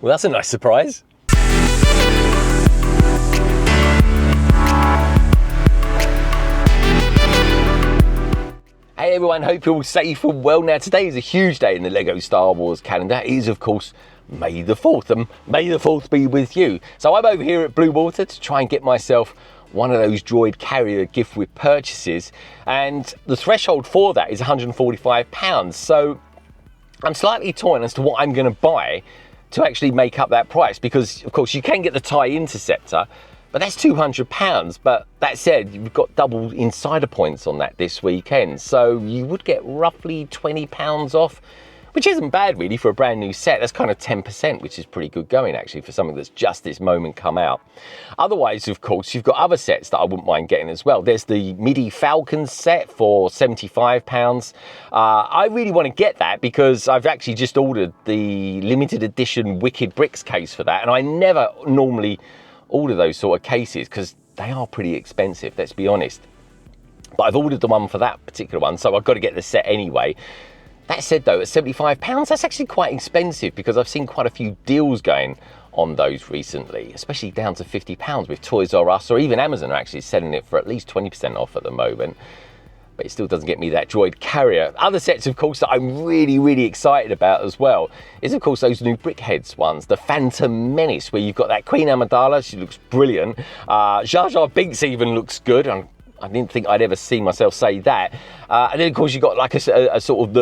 Well, that's a nice surprise. Hey everyone, hope you're all safe and well. Now today is a huge day in the LEGO Star Wars calendar. It is of course May the 4th, and May the 4th be with you. So I'm over here at Blue Water to try and get myself one of those droid carrier gift with purchases, and the threshold for that is £145. So I'm slightly torn as to what I'm going to buy to actually make up that price, because of course you can get the TIE Interceptor, but that's £200. But that said, you've got double insider points on that this weekend, so you would get roughly £20 off, which isn't bad really for a brand new set. That's kind of 10%, which is pretty good going actually for something that's just this moment come out. Otherwise, of course, you've got other sets that I wouldn't mind getting as well. There's the MIDI Falcon set for £75. I really want to get that because I've actually just ordered the limited edition Wicked Bricks case for that, and I never normally order those sort of cases because they are pretty expensive, let's be honest. But I've ordered the one for that particular one, so I've got to get the set anyway. That said though, at £75, that's actually quite expensive because I've seen quite a few deals going on those recently, especially down to £50 with Toys R Us, or even Amazon are actually selling it for at least 20% off at the moment. But it still doesn't get me that droid carrier. Other sets, of course, that I'm really excited about as well is, of course, those new Brickheads ones. The Phantom Menace, where you've got that Queen Amidala. She looks brilliant. Jar Jar Binks even looks good. I didn't think I'd ever see myself say that. And then, of course, you've got like a sort of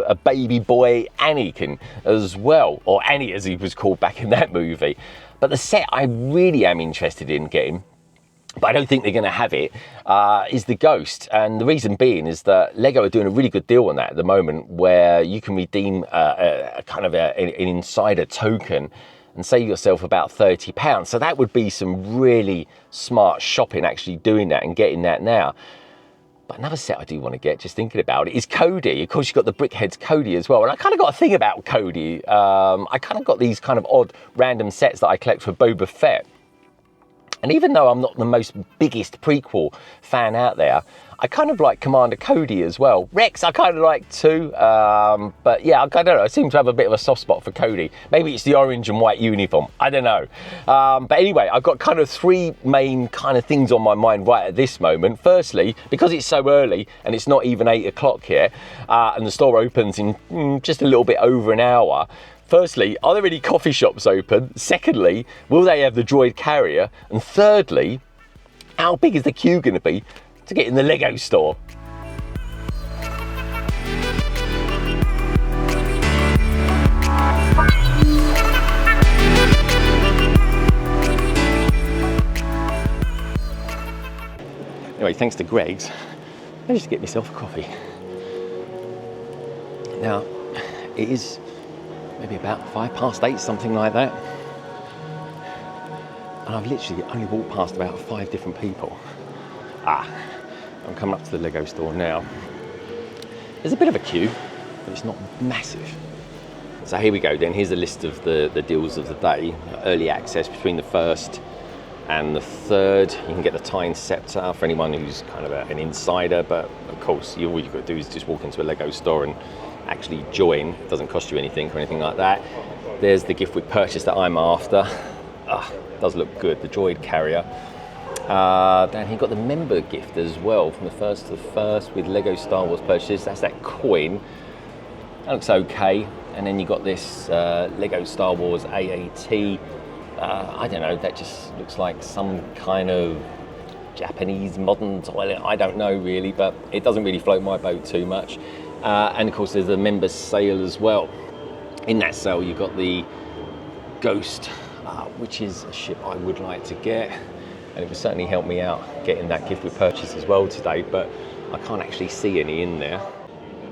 a baby boy Anakin as well, or Annie as he was called back in that movie. But the set I really am interested in getting, but I don't think they're going to have it, is the Ghost. And the reason being is that LEGO are doing a really good deal on that at the moment, where you can redeem a kind of an insider token and save yourself about £30. So that would be some really smart shopping, actually doing that and getting that now. But another set I do want to get, just thinking about it, is Cody. Of course, you've got the Brickheads Cody as well. And I kind of got a thing about Cody. I kind of got these kind of odd random sets that I collect for Boba Fett. And even though I'm not the most biggest prequel fan out there, I kind of like Commander Cody as well. Rex I kind of like too, but yeah, I don't know, I seem to have a bit of a soft spot for Cody. Maybe it's the orange and white uniform, I don't know. But anyway, I've got kind of three main kind of things on my mind right at this moment. Firstly, because it's so early and it's not even 8 o'clock here, and the store opens in just a little bit over an hour, firstly, are there any coffee shops open? Secondly, will they have the droid carrier? And thirdly, how big is the queue going to be to get in the LEGO store? Anyway, thanks to Greg's, I managed to get myself a coffee. Now, it is maybe about 8:05, something like that. And I've literally only walked past about 5 different people. I'm coming up to the LEGO store now. There's a bit of a queue, but it's not massive. So here we go then. Here's a list of the deals of the day. Early access between the 1st and the 3rd. You can get the TIE Interceptor for anyone who's kind of an insider, but of course, all you've got to do is just walk into a LEGO store and actually join. It doesn't cost you anything or anything like that. There's the gift with purchase that I'm after. Does look good, the droid carrier. Then he got the member gift as well from the 1st to the 1st with LEGO Star Wars purchases. That's that coin. That looks okay. And then you got this LEGO Star Wars AAT. I don't know, that just looks like some kind of Japanese modern toilet. I don't know really, but it doesn't really float my boat too much. And of course there's the members sale as well. In that sale you've got the Ghost, which is a ship I would like to get, and it would certainly help me out getting that gift with purchase as well today, but I can't actually see any in there.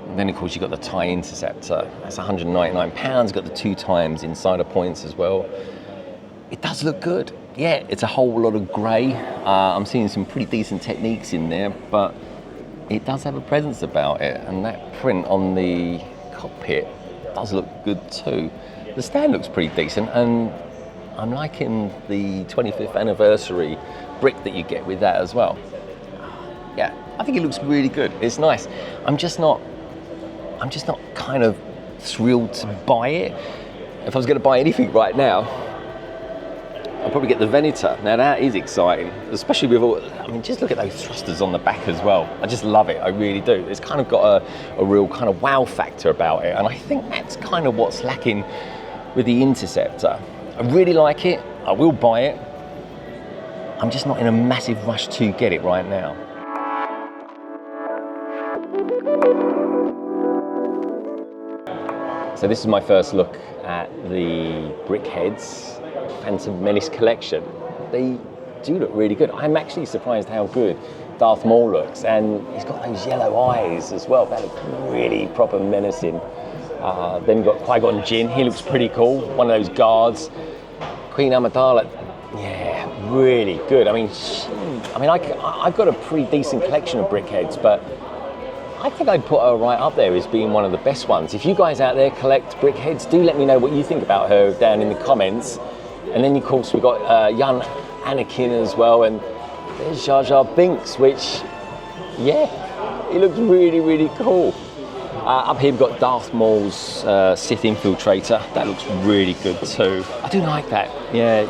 And then of course you've got the TIE Interceptor. That's £199, got the 2 times insider points as well. It does look good. Yeah, it's a whole lot of grey. I'm seeing some pretty decent techniques in there, but it does have a presence about it, and that print on the cockpit does look good too. The stand looks pretty decent, and I'm liking the 25th anniversary brick that you get with that as well. Yeah, I think it looks really good. It's nice. I'm just not kind of thrilled to buy it. if I was going to buy anything right now, I'll probably get the Venator. Now that is exciting, especially with all, I mean, just look at those thrusters on the back as well. I just love it, I really do. It's kind of got a real kind of wow factor about it, and I think that's kind of what's lacking with the Interceptor. I really like it, I will buy it. I'm just not in a massive rush to get it right now. So this is my first look at the Brickheads Phantom Menace collection. They do look really good. I'm actually surprised how good Darth Maul looks, and he's got those yellow eyes as well. That looks really proper menacing. Then you've got Qui-Gon Jinn, he looks pretty cool. One of those guards. Queen Amidala, yeah, really good. I mean, I've got a pretty decent collection of Brickheads, but I think I'd put her right up there as being one of the best ones. If you guys out there collect Brickheads, do let me know what you think about her down in the comments. And then, of course, we've got young Anakin as well, and there's Jar Jar Binks, which, yeah, he looks really, really cool. Up here we've got Darth Maul's Sith Infiltrator. That looks really good too. I do like that. Yeah,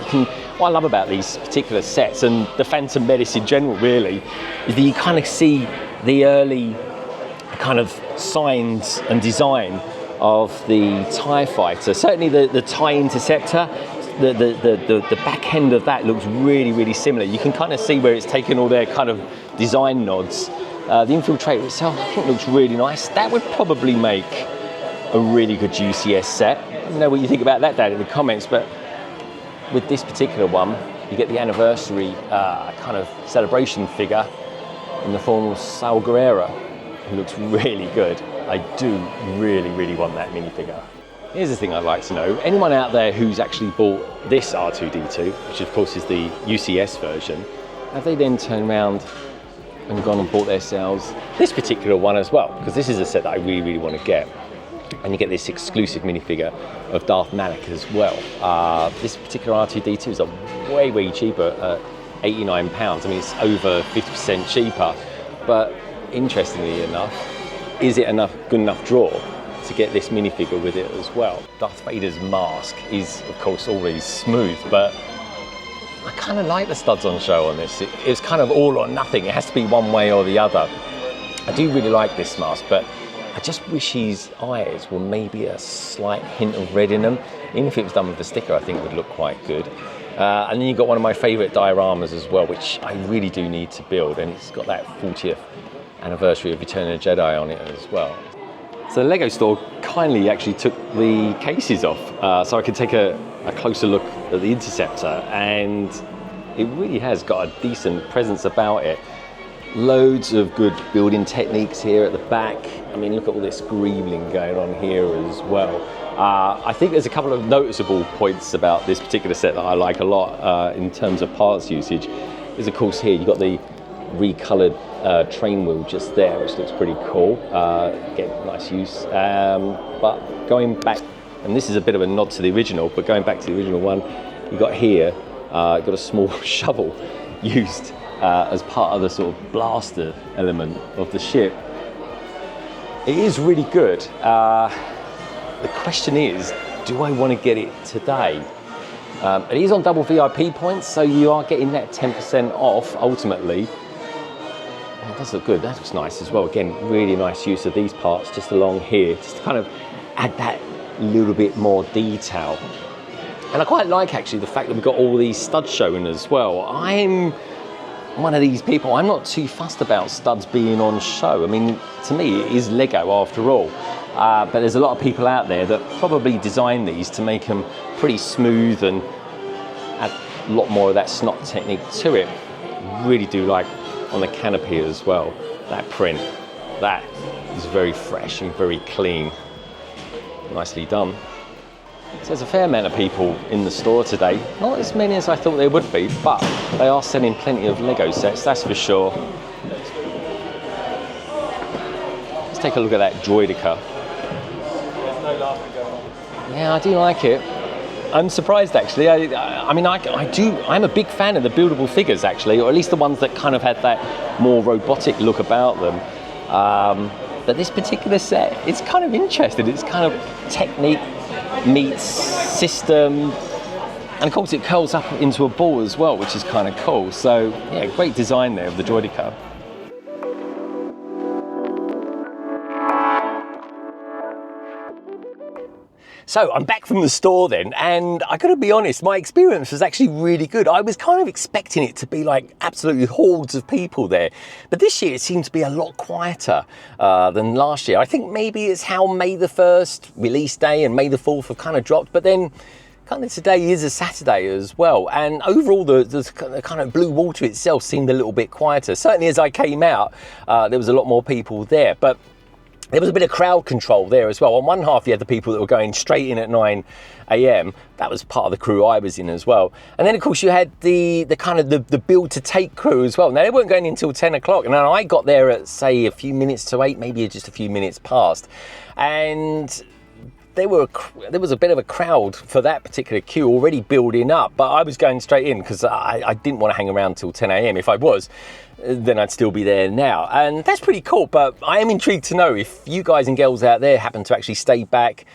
what I love about these particular sets, and the Phantom Menace in general really, is that you kind of see the early kind of signs and design of the TIE Fighter. Certainly the TIE Interceptor, the back end of that looks really, really similar. You can kind of see where it's taken all their kind of design nods. The Infiltrator itself, I think, looks really nice. That would probably make a really good UCS set. Let me know what you think about that down in the comments. But with this particular one, you get the anniversary kind of celebration figure in the form of Saul Guerrero, who looks really good. I do really, really want that minifigure. Here's the thing I'd like to know. Anyone out there who's actually bought this R2-D2, which of course is the UCS version, have they then turned around and gone and bought themselves this particular one as well? Because this is a set that I really, really want to get. And you get this exclusive minifigure of Darth Malak as well. This particular R2-D2 is way, way cheaper at £89. I mean, it's over 50% cheaper. But interestingly enough, is it good enough draw to get this minifigure with it as well? Darth Vader's mask is, of course, always smooth, but I kind of like the studs on show on this. It's kind of all or nothing. It has to be one way or the other. I do really like this mask, but I just wish his eyes were maybe a slight hint of red in them. Even if it was done with a sticker, I think it would look quite good. And then you've got one of my favourite dioramas as well, which I really do need to build, and it's got that 40th anniversary of Return of the Jedi on it as well. So the Lego store kindly actually took the cases off, so I could take a closer look at the Interceptor, and it really has got a decent presence about it. Loads of good building techniques here at the back. I mean, look at all this greebling going on here as well. I think there's a couple of noticeable points about this particular set that I like a lot in terms of parts usage. Is of course here you've got the recolored train wheel just there, which looks pretty cool. Again, nice use. But going back, and this is a bit of a nod to the original, but going back to the original one, you got here, got a small shovel used as part of the sort of blaster element of the ship. It is really good. The question is, do I want to get it today? It is on double VIP points, so you are getting that 10% off ultimately. It does look good, that looks nice as well. Again, really nice use of these parts just along here, just to kind of add that little bit more detail. And I quite like actually the fact that we've got all these studs showing as well. I'm one of these people, I'm not too fussed about studs being on show. I mean, to me, it is Lego after all. But there's a lot of people out there that probably design these to make them pretty smooth and add a lot more of that snot technique to it. Really do like on the canopy as well, that print. That is very fresh and very clean. Nicely done. So there's a fair amount of people in the store today. Not as many as I thought there would be, but they are selling plenty of Lego sets, that's for sure. Let's take a look at that Droideka. Yeah, I do like it. I'm surprised actually. I'm a big fan of the buildable figures actually, or at least the ones that kind of had that more robotic look about them. But this particular set, it's kind of interesting. It's kind of technique meets system, and of course it curls up into a ball as well, which is kind of cool. So yeah, great design there of the Joydica. So I'm back from the store then, and I gotta be honest, my experience was actually really good. I was kind of expecting it to be like absolutely hordes of people there, but this year it seemed to be a lot quieter than last year. I think maybe it's how May the 1st release day and May the 4th have kind of dropped, but then kind of today is a Saturday as well, and overall the kind of Blue Water itself seemed a little bit quieter. Certainly as I came out, there was a lot more people there, but there was a bit of crowd control there as well. On one half, you had the people that were going straight in at 9 a.m. That was part of the crew I was in as well. And then, of course, you had the kind of the build to take crew as well. Now, they weren't going in until 10 o'clock. And I got there at, say, a few minutes to 8, maybe just a few minutes past. And there was a bit of a crowd for that particular queue already building up. But I was going straight in because I didn't want to hang around till 10 a.m. If I was, then I'd still be there now. And that's pretty cool, but I am intrigued to know if you guys and girls out there happen to actually stay back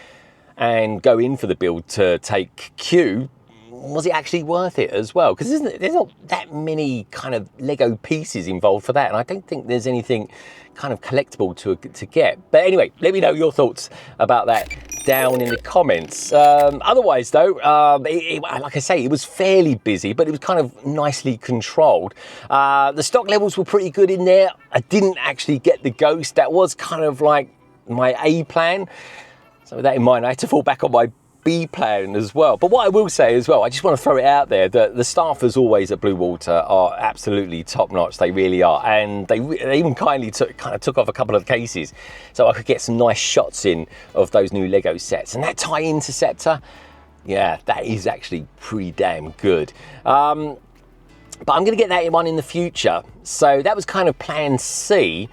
and go in for the build to take queue, was it actually worth it as well? Because there's not that many kind of Lego pieces involved for that, and I don't think there's anything kind of collectible to get. But anyway, let me know your thoughts about that down in the comments. Otherwise though, like I say, it was fairly busy, but it was kind of nicely controlled. The stock levels were pretty good in there. I didn't actually get the Ghost. That was kind of like my A plan. So with that in mind, I had to fall back on my B plan as well. But what I will say as well, I just want to throw it out there that the staff as always at Blue Water are absolutely top notch. They really are, and they even kindly took off a couple of cases so I could get some nice shots in of those new Lego sets. And that tie interceptor, yeah, that is actually pretty damn good. But I'm going to get that one in the future. So that was kind of plan C.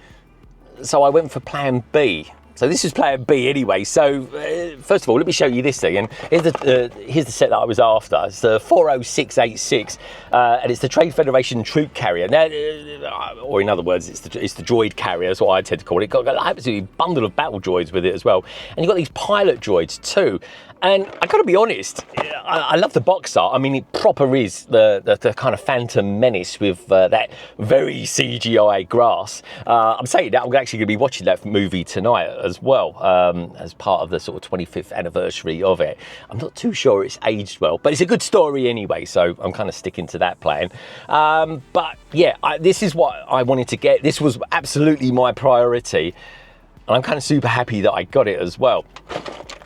So I went for plan B. So this is plan B anyway. So first of all, let me show you this thing. And here's the set that I was after. It's the 40686, and it's the Trade Federation Troop Carrier. Now, or in other words, it's the droid carrier, is what I tend to call it. Got an absolutely bundle of battle droids with it as well. And you've got these pilot droids too. And I got to be honest, I love the box art. I mean, it proper is the kind of Phantom Menace with that very CGI grass. I'm saying that I'm actually going to be watching that movie tonight as well, as part of the sort of 25th anniversary of it. I'm not too sure it's aged well, but it's a good story anyway, so I'm kind of sticking to that plan. But yeah, this is what I wanted to get. This was absolutely my priority, and I'm kind of super happy that I got it as well.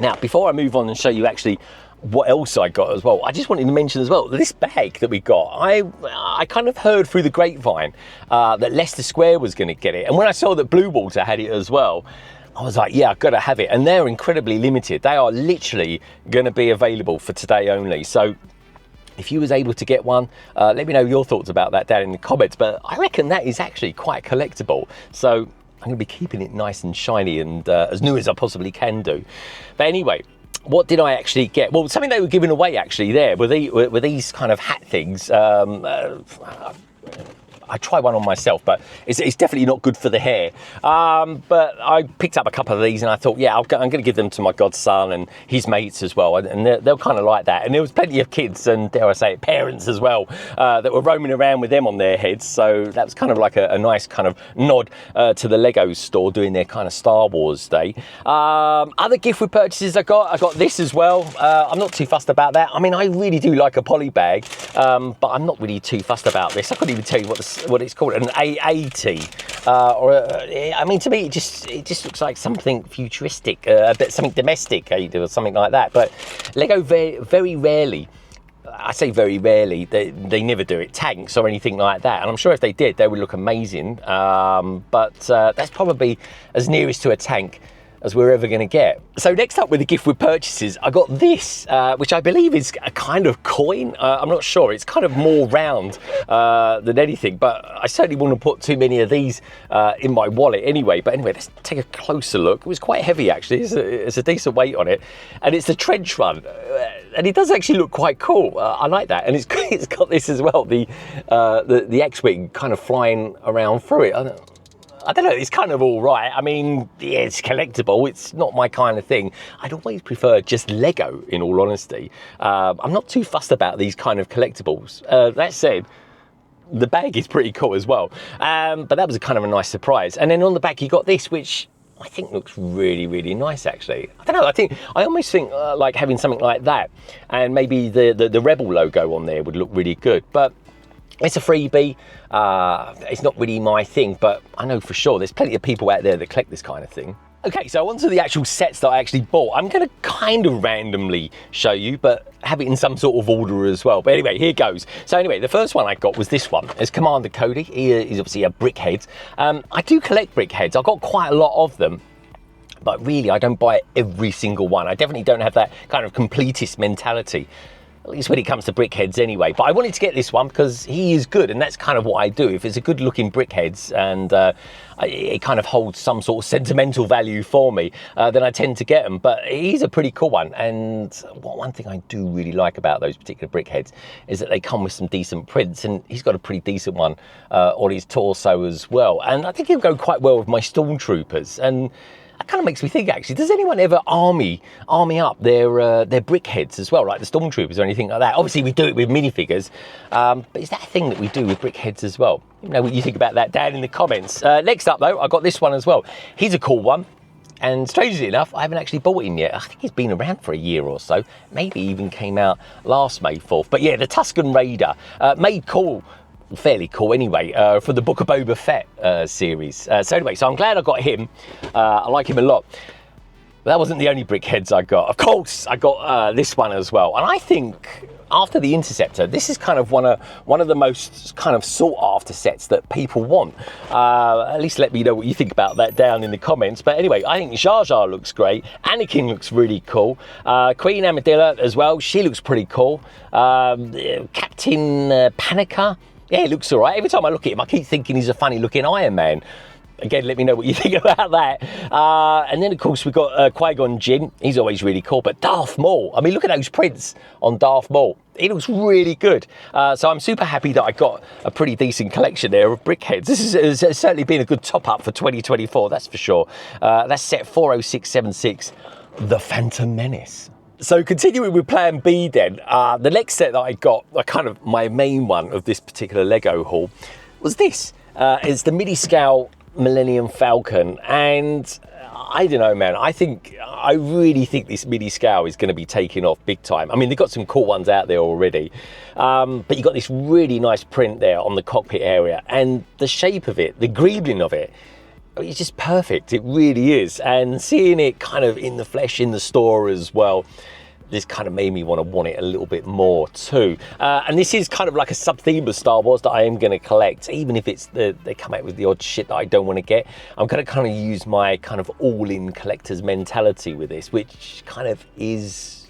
Now, before I move on and show you actually what else I got as well, I just wanted to mention as well, this bag that we got, I kind of heard through the grapevine that Leicester Square was going to get it. And when I saw that Blue Water had it as well, I was like, yeah, I've got to have it. And they're incredibly limited. They are literally going to be available for today only. So if you was able to get one, let me know your thoughts about that down in the comments. But I reckon that is actually quite collectible. So I'm going to be keeping it nice and shiny and as new as I possibly can do. But anyway, what did I actually get? Well, something they were giving away actually there were these kind of hat things. I tried one on myself, but it's definitely not good for the hair. But I picked up a couple of these and I thought, yeah, I'm going to give them to my godson and his mates as well. And they'll kind of like that. And there was plenty of kids and, dare I say it, parents as well, that were roaming around with them on their heads. So that was kind of like a nice kind of nod to the Lego store doing their kind of Star Wars day. Other gift with purchases I got this as well. I'm not too fussed about that. I mean, I really do like a poly bag, but I'm not really too fussed about this. I couldn't even tell you what it's called, an A80, I mean, to me it just looks like something futuristic, a bit something domestic or something like that. But Lego very rarely, I say very rarely, they never do it, tanks or anything like that. And I'm sure if they did, they would look amazing. But that's probably as nearest to a tank as we're ever going to get. So next up with the gift with purchases, I got this, which I believe is a kind of coin. I'm not sure. It's kind of more round than anything, but I certainly wouldn't put too many of these in my wallet anyway. But anyway, let's take a closer look. It was quite heavy actually. It's a decent weight on it, and it's the trench run, and it does actually look quite cool. I like that, and it's got this as well, the X-wing kind of flying around through it. I don't know, it's kind of all right. I mean, yeah, it's collectible. It's not my kind of thing. I'd always prefer just Lego, in all honesty. I'm not too fussed about these kind of collectibles. That said, the bag is pretty cool as well. But that was a kind of a nice surprise. And then on the back, you got this, which I think looks really, really nice, actually. I don't know, I almost think like having something like that and maybe the Rebel logo on there would look really good. But it's a freebie. It's not really my thing, but I know for sure there's plenty of people out there that collect this kind of thing. Okay, so on to the actual sets that I actually bought. I'm going to kind of randomly show you, but have it in some sort of order as well. But anyway, here goes. So anyway, the first one I got was this one. It's Commander Cody. He is obviously a brickhead. I do collect brickheads. I've got quite a lot of them. But really, I don't buy every single one. I definitely don't have that kind of completist mentality. At least when it comes to brickheads anyway. But I wanted to get this one because he is good, and that's kind of what I do. If it's a good looking brickheads and it kind of holds some sort of sentimental value for me, then I tend to get them. But he's a pretty cool one. And one thing I do really like about those particular brickheads is that they come with some decent prints, and he's got a pretty decent one on his torso as well. And I think he'll go quite well with my Stormtroopers. And that kind of makes me think, actually, does anyone ever army up their brickheads as well, like the Stormtroopers or anything like that? Obviously, we do it with minifigures, but is that a thing that we do with brickheads as well? Let me know what you think about that down in the comments. Next up, though, I got this one as well. He's a cool one, and strangely enough, I haven't actually bought him yet. I think he's been around for a year or so. Maybe even came out last May 4th. But yeah, the Tusken Raider, made cool. Fairly cool anyway, for the Book of Boba Fett series. So anyway, so I'm glad I got him. I like him a lot. But that wasn't the only brickheads I got. Of course, I got this one as well. And I think after the Interceptor, this is kind of one of the most kind of sought after sets that people want. At least let me know what you think about that down in the comments. But anyway, I think Jar Jar looks great. Anakin looks really cool. Queen Amidala as well. She looks pretty cool. Captain Panica. Yeah, he looks all right. Every time I look at him, I keep thinking he's a funny looking Iron Man. Again, let me know what you think about that. And then, of course, we've got Qui-Gon Jinn. He's always really cool. But Darth Maul, I mean, look at those prints on Darth Maul. He looks really good. So I'm super happy that I got a pretty decent collection there of brickheads. This has certainly been a good top-up for 2024, that's for sure. That's set 40676, The Phantom Menace. So continuing with plan B then, the next set that I got, kind of my main one of this particular Lego haul, was this. It's the midi-scale Millennium Falcon, and I don't know, man, I really think this midi-scale is going to be taking off big time. I mean, they've got some cool ones out there already, but you've got this really nice print there on the cockpit area, and the shape of it, the greebling of it, it's just perfect. It really is. And seeing it kind of in the flesh in the store as well, this kind of made me want it a little bit more too. And this is kind of like a sub-theme of Star Wars that I am going to collect, even if it's they come out with the odd shit that I don't want to get. I'm going to kind of use my kind of all-in collector's mentality with this, which kind of is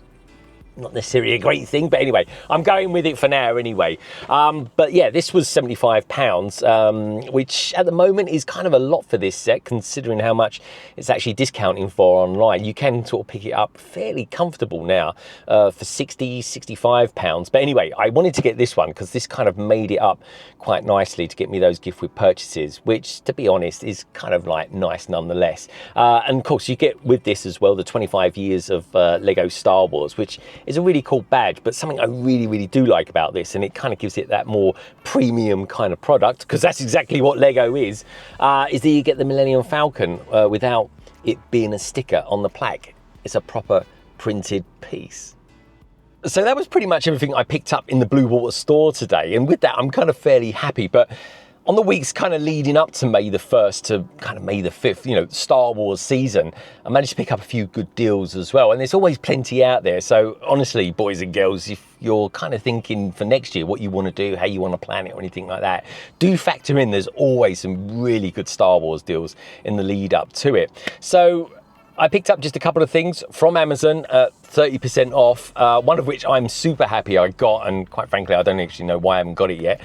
not necessarily a great thing, but anyway, I'm going with it for now anyway. But yeah, this was £75, which at the moment is kind of a lot for this set, considering how much it's actually discounting for online. You can sort of pick it up fairly comfortable now for £65. But anyway, I wanted to get this one because this kind of made it up quite nicely to get me those gift with purchases, which, to be honest, is kind of like nice nonetheless. And of course, you get with this as well the 25 years of Lego Star Wars, which is a really cool badge. But something I really, really do like about this, and it kind of gives it that more premium kind of product, because that's exactly what Lego is that you get the Millennium Falcon without it being a sticker on the plaque. It's a proper printed piece. So that was pretty much everything I picked up in the Blue Water store today, and with that I'm kind of fairly happy. But on the weeks kind of leading up to May the 1st to kind of May the 5th, you know, Star Wars season, I managed to pick up a few good deals as well. And there's always plenty out there. So honestly, boys and girls, if you're kind of thinking for next year what you want to do, how you want to plan it or anything like that, do factor in there's always some really good Star Wars deals in the lead up to it. So I picked up just a couple of things from Amazon at 30% off, one of which I'm super happy I got, and quite frankly, I don't actually know why I haven't got it yet.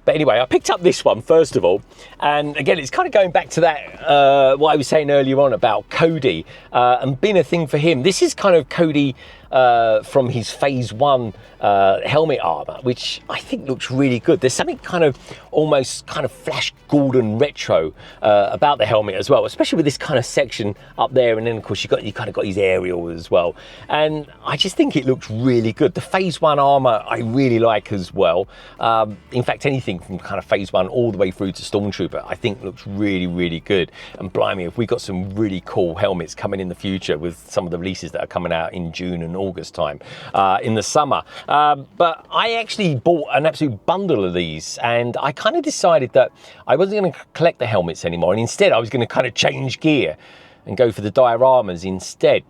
But anyway, I picked up this one first of all, and again, it's kind of going back to that, what I was saying earlier on about Cody and being a thing for him. This is kind of Cody from his phase 1 helmet armor, which I think looks really good. There's something kind of almost kind of Flash Gordon retro about the helmet as well, especially with this kind of section up there, and then of course you kind of got his aerial as well, and I just think it looks really good. The phase 1 armor I really like as well. In fact, anything from kind of phase 1 all the way through to Stormtrooper I think looks really, really good. And blimey, if we got some really cool helmets coming in the future with some of the releases that are coming out in June and August time in the summer. But I actually bought an absolute bundle of these, and I kind of decided that I wasn't going to collect the helmets anymore, and instead I was going to kind of change gear and go for the dioramas instead.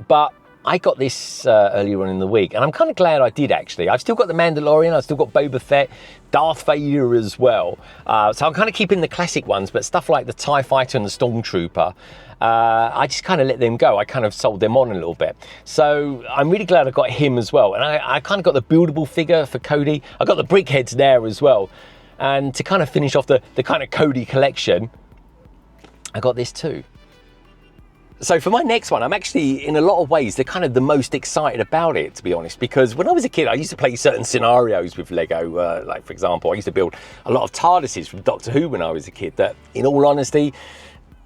But I got this earlier on in the week, and I'm kind of glad I did, actually. I've still got the Mandalorian, I've still got Boba Fett, Darth Vader as well. So I'm kind of keeping the classic ones, but stuff like the TIE Fighter and the Stormtrooper, I just kind of let them go. I kind of sold them on a little bit. So I'm really glad I got him as well. And I kind of got the buildable figure for Cody. I got the brickheads there as well. And to kind of finish off the kind of Cody collection, I got this too. So for my next one, I'm actually, in a lot of ways, they're kind of the most excited about it, to be honest, because when I was a kid, I used to play certain scenarios with Lego. Like, for example, I used to build a lot of TARDISes from Doctor Who when I was a kid that, in all honesty,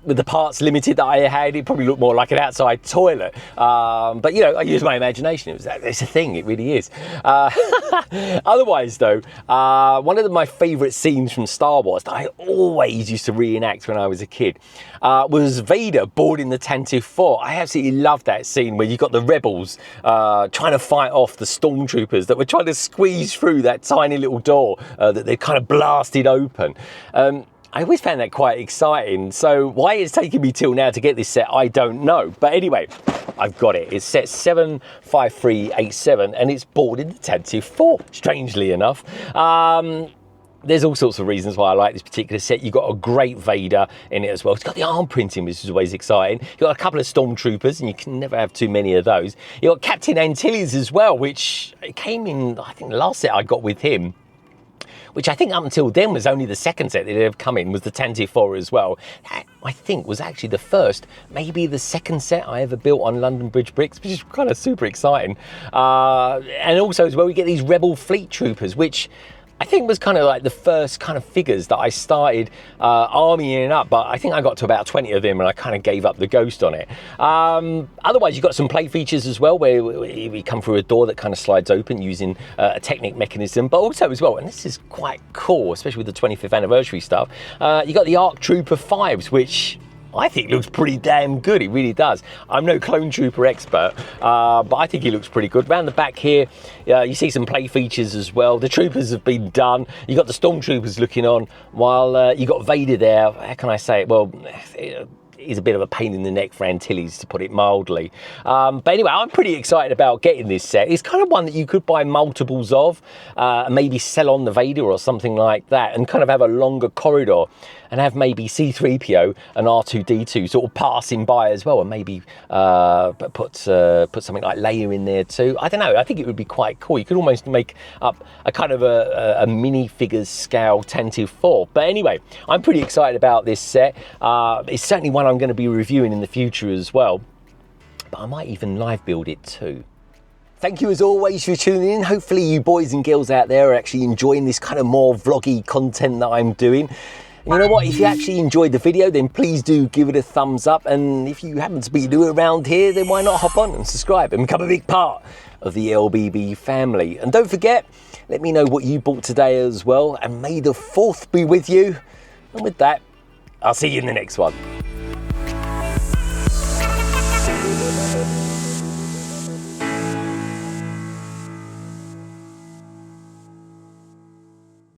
with the parts limited that I had, it probably looked more like an outside toilet. But, you know, I used my imagination. It's a thing, it really is. Otherwise, though, one of my favourite scenes from Star Wars that I always used to reenact when I was a kid was Vader boarding the Tantive 4. I absolutely loved that scene where you got the rebels trying to fight off the stormtroopers that were trying to squeeze through that tiny little door that they kind of blasted open. I always found that quite exciting. So why it's taken me till now to get this set, I don't know. But anyway, I've got it. It's set 75387 and it's boarded the Tantive 4, strangely enough. There's all sorts of reasons why I like this particular set. You've got a great Vader in it as well. It's got the arm printing, which is always exciting. You've got a couple of Stormtroopers, and you can never have too many of those. You've got Captain Antilles as well, which came in, I think the last set I got with him, which I think up until then was only the second set that had come in, was the Tantive 4 as well. That, I think, was actually the first, maybe the second set I ever built on London Bridge bricks, which is kind of super exciting. And also as well, we get these Rebel Fleet Troopers, which I think was kind of like the first kind of figures that I started armying up, but I think I got to about 20 of them and I kind of gave up the ghost on it. Otherwise, you've got some play features as well, where we come through a door that kind of slides open using a Technic mechanism, but also as well, and this is quite cool, especially with the 25th anniversary stuff, you got the ARC Trooper 5s, which I think looks pretty damn good. It really does. I'm no clone trooper expert, but I think he looks pretty good. Round the back here, you see some play features as well. The troopers have been done. You got the stormtroopers looking on, while you got Vader there. How can I say it? Well, he's a bit of a pain in the neck for Antilles, to put it mildly. But anyway, I'm pretty excited about getting this set. It's kind of one that you could buy multiples of, and maybe sell on the Vader or something like that, and kind of have a longer corridor, and have maybe C-3PO and R2-D2 sort of passing by as well, and maybe put something like Leia in there too. I don't know, I think it would be quite cool. You could almost make up a kind of a mini figures scale Tantive 4. But anyway, I'm pretty excited about this set. It's certainly one I'm going to be reviewing in the future as well, but I might even live build it too. Thank you as always for tuning in. Hopefully you boys and girls out there are actually enjoying this kind of more vloggy content that I'm doing. And you know what, if you actually enjoyed the video, then please do give it a thumbs up. And if you happen to be new around here, then why not hop on and subscribe and become a big part of the LBB family. And don't forget, let me know what you bought today as well. And may the 4th be with you. And with that, I'll see you in the next one.